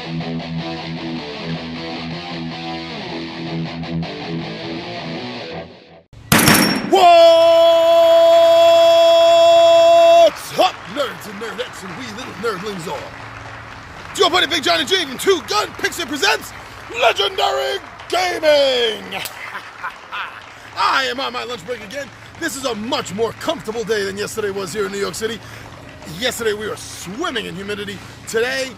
What's up, nerds and nerdettes and we little nerdlings all? It's your buddy Big Johnny G from Two Gun Pixie presents Legendary Gaming! I am on my lunch break again. This is a much more comfortable day than yesterday was here in New York City. Yesterday we were swimming in humidity. Today,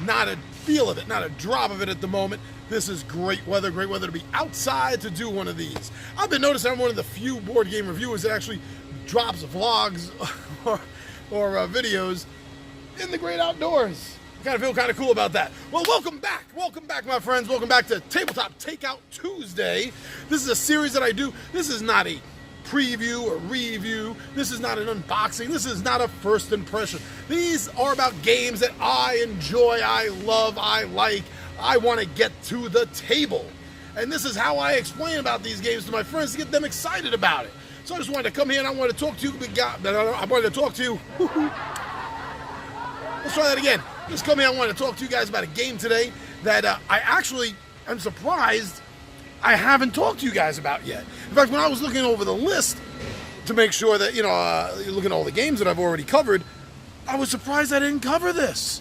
not a feel of it, not a drop of it at the moment. This is great weather to be outside to do one of these. I've been noticing I'm one of the few board game reviewers that actually drops vlogs or videos in the great outdoors. I kind of feel kind of cool about that. Well, welcome back, my friends. Welcome back to Tabletop Takeout Tuesday. This is a series that I do. This is not a preview or review. This is not an unboxing. This is not a first impression. These are about games that I enjoy, I love, I like. I want to get to the table. And this is how I explain about these games to my friends to get them excited about it. So I just wanted to come here and I wanted to talk to you. I wanted to talk to you. Let's try that again. Just come here. I wanted to talk to you guys about a game today that I actually am surprised I haven't talked to you guys about yet. In fact, when I was looking over the list to make sure that, looking at all the games that I've already covered, I was surprised I didn't cover this.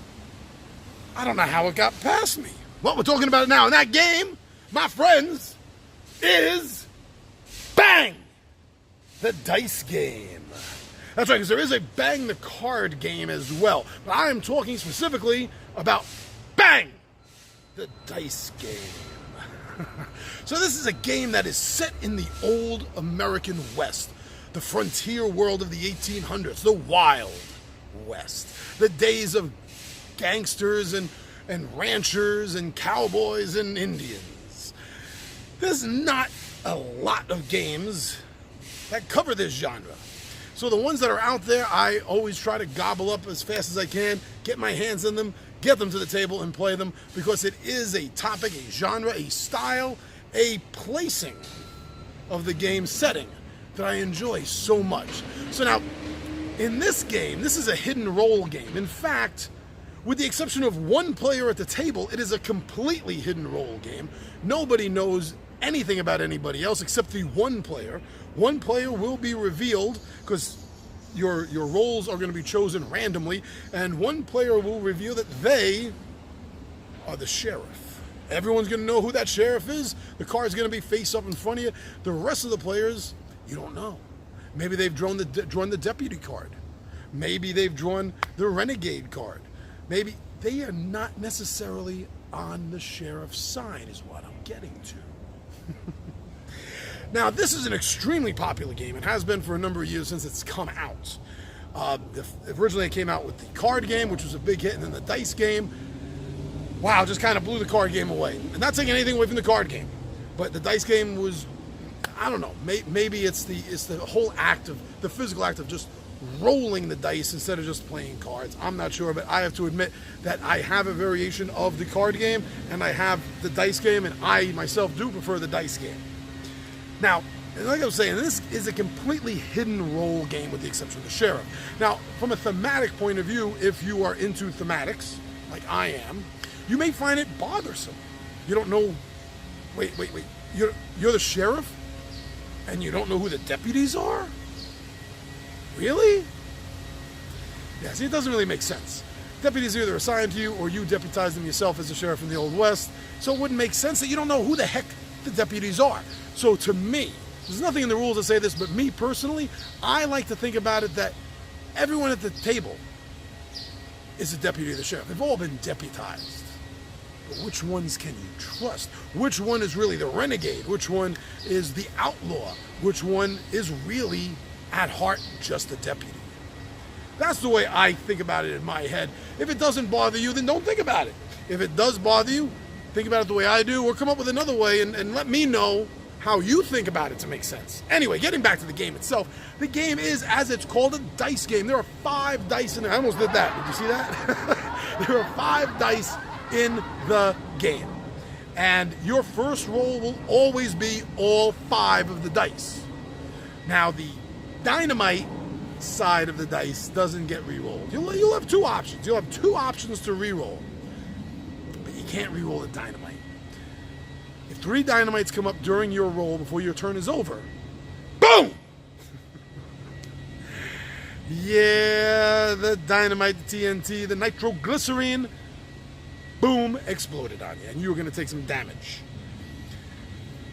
I don't know how it got past me. Well, we're talking about it now. And that game, my friends, is Bang! The dice game. That's right, because there is a Bang the card game as well. But I am talking specifically about Bang! The dice game. So this is a game that is set in the old American West, the frontier world of the 1800s, the Wild West, the days of gangsters and ranchers and cowboys and Indians. There's not a lot of games that cover this genre. So the ones that are out there, I always try to gobble up as fast as I can, get my hands in them, get them to the table and play them, because it is a topic, a genre, a style, a placing of the game setting that I enjoy so much. So now, in this game, this is a hidden role game. In fact, with the exception of one player at the table, it is a completely hidden role game. Nobody knows anything about anybody else except the one player. One player will be revealed because your roles are going to be chosen randomly, and one player will reveal that they are the sheriff. Everyone's going to know who that sheriff is. The card's going to be face up in front of you. The rest of the players, you don't know. Maybe they've drawn the deputy card. Maybe they've drawn the renegade card. Maybe they are not necessarily on the sheriff's side is what I'm getting to. Now, this is an extremely popular game. It has been for a number of years since it's come out. Originally, it came out with the card game, which was a big hit, and then the dice game. Wow, just kind of blew the card game away. And not taking anything away from the card game, but the dice game was, I don't know, maybe it's the whole act of, the physical act of just rolling the dice instead of just playing cards. I'm not sure, but I have to admit that I have a variation of the card game and I have the dice game, and I myself do prefer the dice game. Now, like I was saying, this is a completely hidden role game with the exception of the sheriff. Now, from a thematic point of view, if you are into thematics, like I am, you may find it bothersome. You don't know, wait, you're the sheriff and you don't know who the deputies are? Really? Yeah, see, it doesn't really make sense. Deputies are either assigned to you or you deputize them yourself as a sheriff in the Old West, so it wouldn't make sense that you don't know who the heck the deputies are. So to me, there's nothing in the rules that say this, but me personally, I like to think about it that everyone at the table is a deputy of the sheriff. They've all been deputized. But which ones can you trust? Which one is really the renegade? Which one is the outlaw? Which one is really, at heart, just a deputy? That's the way I think about it in my head. If it doesn't bother you, then don't think about it. If it does bother you, think about it the way I do, or come up with another way and let me know how you think about it to make sense. Anyway, getting back to the game itself, the game is, as it's called, a dice game. There are 5 dice in there. I almost did that. Did you see that? There are 5 dice in the game. And your first roll will always be all 5 of the dice. Now, the dynamite side of the dice doesn't get re-rolled. You'll have 2 options. You'll have 2 options to re-roll. But you can't re-roll a dynamite. If 3 dynamites come up during your roll before your turn is over, boom! Yeah, the dynamite, the TNT, the nitroglycerine, boom, exploded on you, and you're going to take some damage.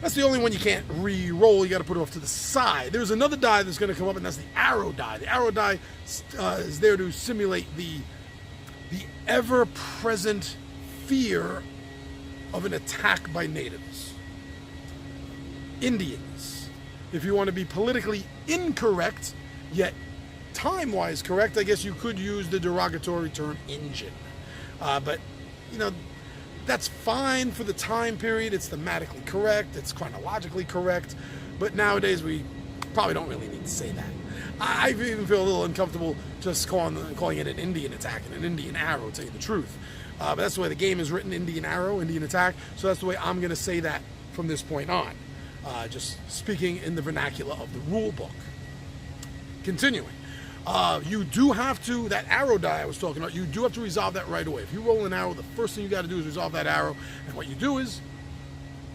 That's the only one you can't re-roll. You got to put it off to the side. There's another die that's going to come up, and that's the arrow die. The arrow die is there to simulate the ever-present fear of an attack by natives. Indians. If you want to be politically incorrect, yet time-wise correct, I guess you could use the derogatory term Injun. But, you know, that's fine for the time period. It's thematically correct. It's chronologically correct. But nowadays, we probably don't really need to say that. I even feel a little uncomfortable just calling it an Indian attack and an Indian arrow, to tell you the truth. But that's the way the game is written, Indian arrow, Indian attack. So that's the way I'm going to say that from this point on. Just speaking in the vernacular of the rule book. Continuing. You do have to, that arrow die I was talking about, you do have to resolve that right away. If you roll an arrow, the first thing you got to do is resolve that arrow. And what you do is,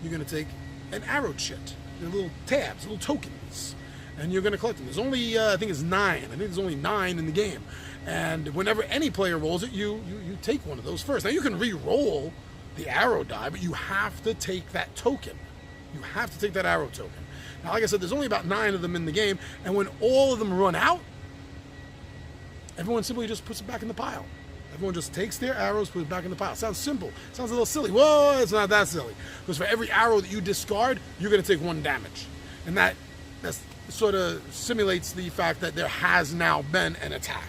you're going to take an arrow chit. They're little tabs, little tokens. And you're going to collect them. There's only, I think it's 9. I think there's only 9 in the game. And whenever any player rolls it, you take one of those first. Now, you can re-roll the arrow die, but you have to take that token. You have to take that arrow token. Now, like I said, there's only about 9 of them in the game. And when all of them run out, everyone simply just puts it back in the pile. Everyone just takes their arrows, puts it back in the pile. Sounds simple. Sounds a little silly. Whoa, it's not that silly. Because for every arrow that you discard, you're going to take 1 damage. And that sort of simulates the fact that there has now been an attack.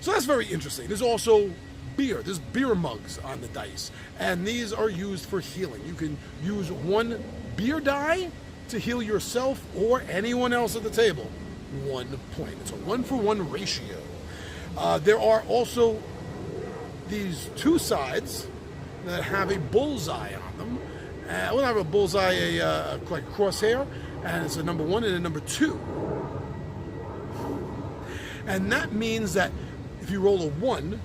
So that's very interesting. There's also beer. There's beer mugs on the dice. And these are used for healing. You can use 1 beer die to heal yourself or anyone else at the table. 1 point. It's a 1-for-1 ratio. There are also these 2 sides that have a bullseye on them. We'll have a bullseye, like a crosshair, and it's a number 1 and a number 2. And that means that if you roll a 1,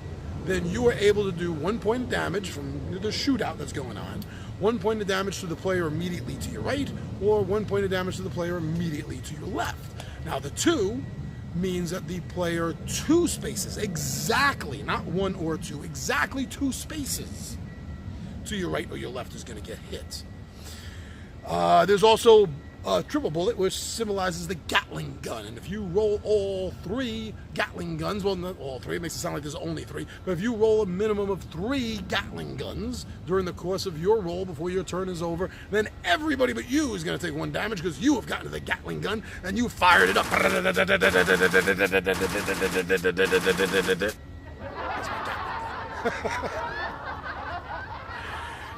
then you are able to do 1 point of damage from the shootout that's going on, 1 point of damage to the player immediately to your right, or 1 point of damage to the player immediately to your left. Now, the 2 means that the player 2 spaces, exactly, not 1 or 2, exactly 2 spaces to your right or your left is going to get hit. There's also a triple bullet, which symbolizes the Gatling gun. And if you roll all 3 Gatling guns, well, not all 3, it makes it sound like there's only 3, but if you roll a minimum of 3 Gatling guns during the course of your roll before your turn is over, then everybody but you is going to take 1 damage because you have gotten to the Gatling gun and you fired it up. That's my Gatling gun.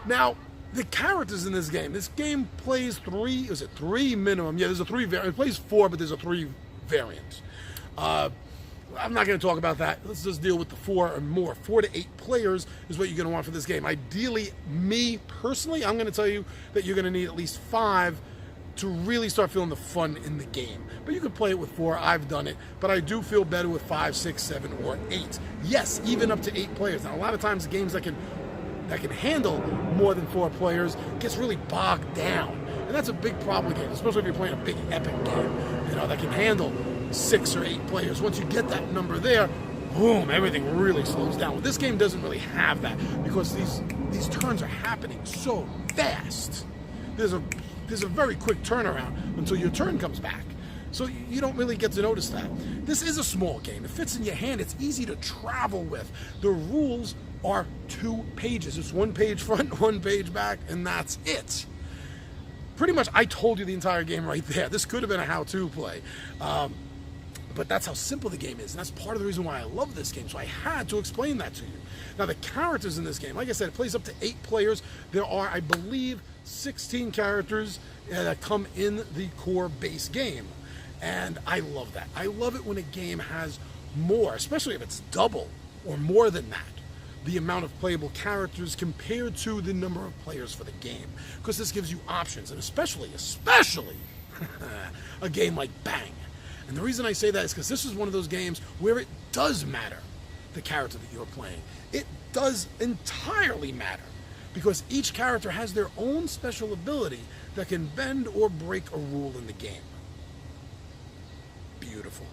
Now, the characters in this game plays 3 minimum? Yeah, there's a 3 variant. It plays 4, but there's a 3 variant. I'm not going to talk about that. Let's just deal with the 4 or more. 4 to 8 players is what you're going to want for this game. Ideally, me personally, I'm going to tell you that you're going to need at least 5 to really start feeling the fun in the game. But you can play it with 4. I've done it. But I do feel better with 5, 6, 7, or 8. Yes, even up to 8 players. Now, a lot of times, games that can handle more than 4 players gets really bogged down. And that's a big problem with games, especially if you're playing a big epic game, that can handle 6 or 8 players. Once you get that number there, boom, everything really slows down. Well, this game doesn't really have that because these turns are happening so fast. There's a very quick turnaround until your turn comes back. So you don't really get to notice that. This is a small game. It fits in your hand. It's easy to travel with. The rules are 2 pages. It's 1 page front, 1 page back, and that's it. Pretty much, I told you the entire game right there. This could have been a how-to play. But that's how simple the game is, and that's part of the reason why I love this game, so I had to explain that to you. Now, the characters in this game, like I said, it plays up to 8 players. There are, I believe, 16 characters that come in the core base game. And I love that. I love it when a game has more, especially if it's double or more than that, the amount of playable characters compared to the number of players for the game. Because this gives you options, and especially a game like Bang. And the reason I say that is because this is one of those games where it does matter the character that you're playing. It does entirely matter, because each character has their own special ability that can bend or break a rule in the game. Beautiful.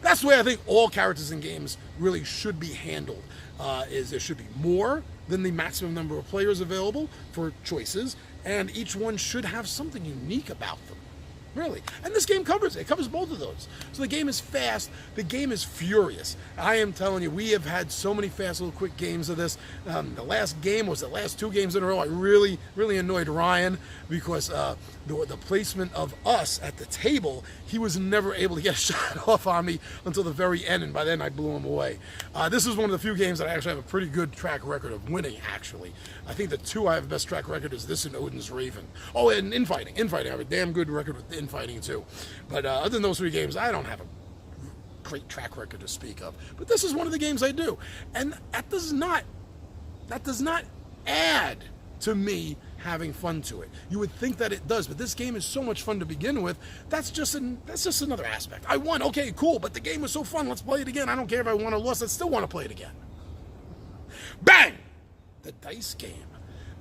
That's the way I think all characters in games really should be handled. Is there should be more than the maximum number of players available for choices, and each one should have something unique about them. Really. And this game covers it. It covers both of those. So the game is fast. The game is furious. I am telling you, we have had so many fast little quick games of this. The last game was the last 2 games in a row. I really annoyed Ryan because the placement of us at the table, he was never able to get a shot off on me until the very end, and by then I blew him away. This is one of the few games that I actually have a pretty good track record of winning, actually. I think the 2 I have best track record is this and Odin's Raven. Oh, and infighting. Infighting. I have a damn good record with infighting too. But other than those 3 games, I don't have a great track record to speak of. But this is one of the games I do. And that does not add to me having fun to it. You would think that it does, but this game is so much fun to begin with. That's just another aspect. I won, okay, cool, but the game was so fun, let's play it again. I don't care if I won or lost, I still want to play it again. Bang! The dice game.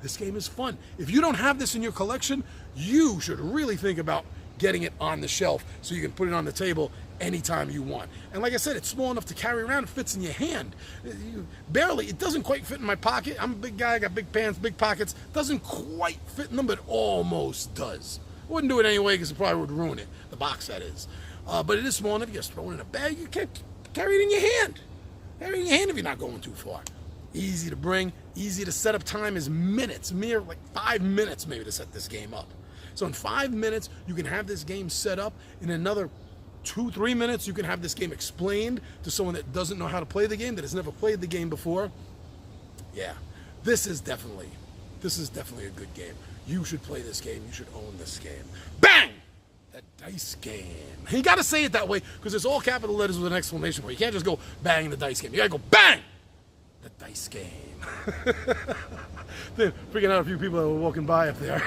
This game is fun. If you don't have this in your collection, you should really think about getting it on the shelf so you can put it on the table anytime you want. And like I said, it's small enough to carry around. It fits in your hand. It doesn't quite fit in my pocket. I'm a big guy, I got big pants, big pockets. Doesn't quite fit in them, but almost does. I wouldn't do it anyway because it probably would ruin it. The box, that is. But it is small enough. You just throw it in a bag. You can't carry it in your hand. Carry it in your hand if you're not going too far. Easy to bring, easy to set up. Time is minutes, mere like 5 minutes maybe to set this game up. So in 5 minutes, you can have this game set up. In another 2-3 minutes, you can have this game explained to someone that doesn't know how to play the game, that has never played the game before. Yeah, this is definitely a good game. You should play this game. You should own this game. Bang! The dice game. And you got to say it that way because it's all capital letters with an exclamation point. You can't just go bang the dice game. You got to go bang the dice game. They're freaking out a few people that were walking by up there.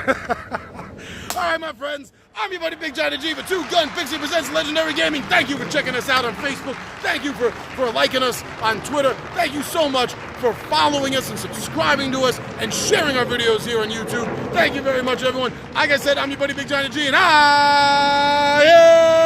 All right, my friends. I'm your buddy Big Johnny G for 2 Gun Pixie Presents Legendary Gaming. Thank you for checking us out on Facebook. Thank you for liking us on Twitter. Thank you so much for following us and subscribing to us and sharing our videos here on YouTube. Thank you very much, everyone. Like I said, I'm your buddy Big Johnny G, and I am